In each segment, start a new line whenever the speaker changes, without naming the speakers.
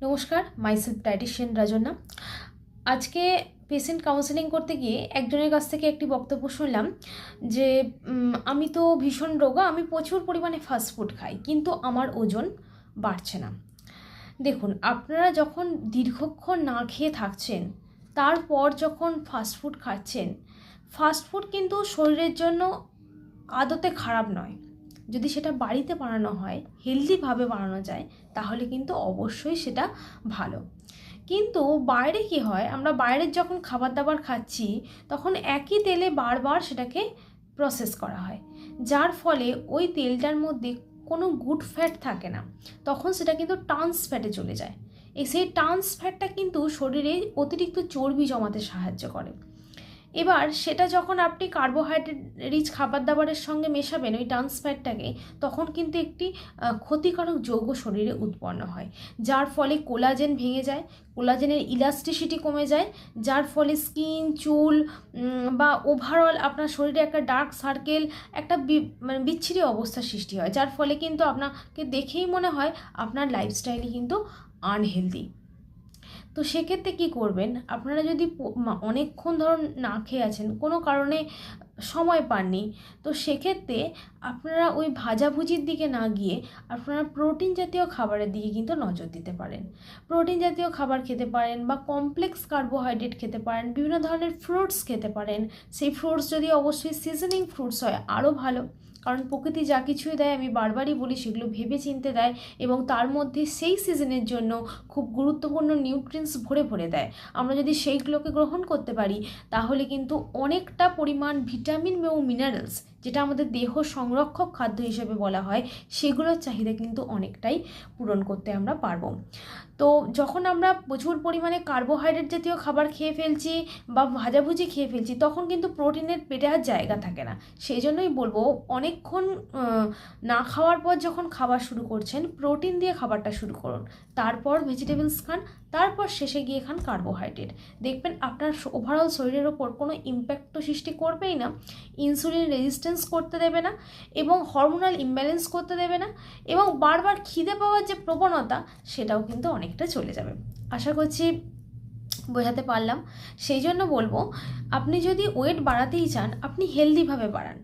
নমস্কার, myself dietician Rajanna. আজকে patient counselling করতে গিয়ে একজনের কাছ থেকে একটি বক্তব্য শুনলাম যে আমি তো ভীষণ রোগা, আমি প্রচুর পরিমাণে ফাস্টফুড খাই কিন্তু আমার ওজন বাড়ছে না। দেখুন, আপনারা যখন দীর্ঘক্ষণ না খেয়ে থাকছেন, তারপর যখন ফাস্টফুড খাচ্ছেন, ফাস্টফুড কিন্তু শরীরের জন্য আদতে খারাপ নয়। যদি সেটা বাড়িতে বানানো হয়, হেলদিভাবে বানানো যায়, তাহলে কিন্তু অবশ্যই সেটা ভালো। কিন্তু বাইরে কি হয়, আমরা বাইরের যখন খাবার দাবার খাচ্ছি তখন একই তেলে বারবার সেটাকে প্রসেস করা হয়, যার ফলে ওই তেলটার মধ্যে কোনো গুড ফ্যাট থাকে না, তখন সেটা কিন্তু ট্রান্স ফ্যাটে চলে যায়। সেই ট্রান্স ফ্যাটটা কিন্তু শরীরে অতিরিক্ত চর্বি জমাতে সাহায্য করে। এবার সেটা যখন আপনি কার্বোহাইড্রেট রিচ খাবার দাবারের সঙ্গে মেশাবেন ওই ট্রান্স ফ্যাটটাকে, তখন কিন্তু একটি ক্ষতিকারক যৌগ শরীরে উৎপন্ন হয়, যার ফলে কোলাজেন ভেঙে যায়, কোলাজেনের ইলাস্টিসিটি কমে যায়, যার ফলে স্কিন, চুল বা ওভারঅল আপনার শরীরে একটা ডার্ক সার্কেল, একটা বিচ্ছিরি অবস্থার সৃষ্টি হয়, যার ফলে কিন্তু আপনাকে দেখেই মনে হয় আপনার লাইফস্টাইলই কিন্তু আনহেলদি। তো সেক্ষেত্রে কী করবেন, আপনারা যদি অনেকক্ষণ ধরুন না খেয়ে আছেন, কোনো কারণে সময় পাননি, তো সেক্ষেত্রে আপনারা ওই ভাজাভুজির দিকে না গিয়ে আপনারা প্রোটিন জাতীয় খাবারের দিকে কিন্তু নজর দিতে পারেন। প্রোটিন জাতীয় খাবার খেতে পারেন বা কমপ্লেক্স কার্বোহাইড্রেট খেতে পারেন, বিভিন্ন ধরনের ফ্রুটস খেতে পারেন। সেই ফ্রুটস যদি অবশ্যই সিজনিং ফ্রুটস হয় আরও ভালো, কারণ প্রকৃতি যা কিছুই দেয়, আমি বারবারই বলি, সেগুলো ভেবে চিনতে দেয় এবং তার মধ্যে সেই সিজনের জন্য খুব গুরুত্বপূর্ণ নিউট্রিয়েন্টস ভরে ভরে দেয়। আমরা যদি সেইগুলোকে গ্রহণ করতে পারি, তাহলে কিন্তু অনেকটা পরিমাণ ভিটামিন এবং মিনারেলস, যেটা আমাদের দেহ সংরক্ষক খাদ্য হিসেবে বলা হয়, সেগুলোর চাহিদা কিন্তু অনেকটাই পূরণ করতে আমরা পারবো। তো যখন আমরা প্রচুর পরিমাণে কার্বোহাইড্রেট জাতীয় খাবার খেয়ে ফেলছি বা ভাজাভুজি খেয়ে ফেলছি, তখন কিন্তু প্রোটিনের পেটে আর জায়গা থাকে না। সেই জন্যই বলবো, অনেকক্ষণ না খাওয়ার পর যখন খাবার শুরু করছেন, প্রোটিন দিয়ে খাবারটা শুরু করুন, তারপর ভেজিটেবলস খান, তারপর শেষে গিয়ে খান কার্বোহাইড্রেট। দেখবেন আপনার ওভারঅল শরীরের ওপর কোনো ইম্প্যাক্ট তো সৃষ্টি করবেই না, ইনসুলিন রেজিস্ট্যান্স করতে দেবে না এবং হরমোনাল ইমব্যালেন্স করতে দেবে না, এবং বারবার খিদে পাওয়ার যে প্রবণতা, সেটাও কিন্তু অনেকটা চলে যাবে। আশা করছি বোঝাতে পারলাম। সেই জন্য বলবো, আপনি যদি ওয়েট বাড়াতেই চান, আপনি হেলদিভাবে বাড়ান,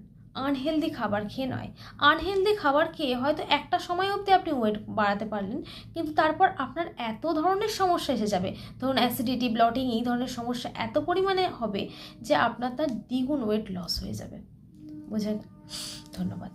আনহেলদি খাবার খেয়ে নয়। আনহেলদি খাবার খেয়ে হয়তো একটা সময় অবধি আপনি ওয়েট বাড়াতে পারলেন, কিন্তু তারপর আপনার এত ধরনের সমস্যা এসে যাবে, ধরুন অ্যাসিডিটি, ব্লটিং, এই ধরনের সমস্যা এত পরিমাণে হবে যে আপনার তার দ্বিগুণ ওয়েট লস হয়ে যাবে। বোঝেন? ধন্যবাদ।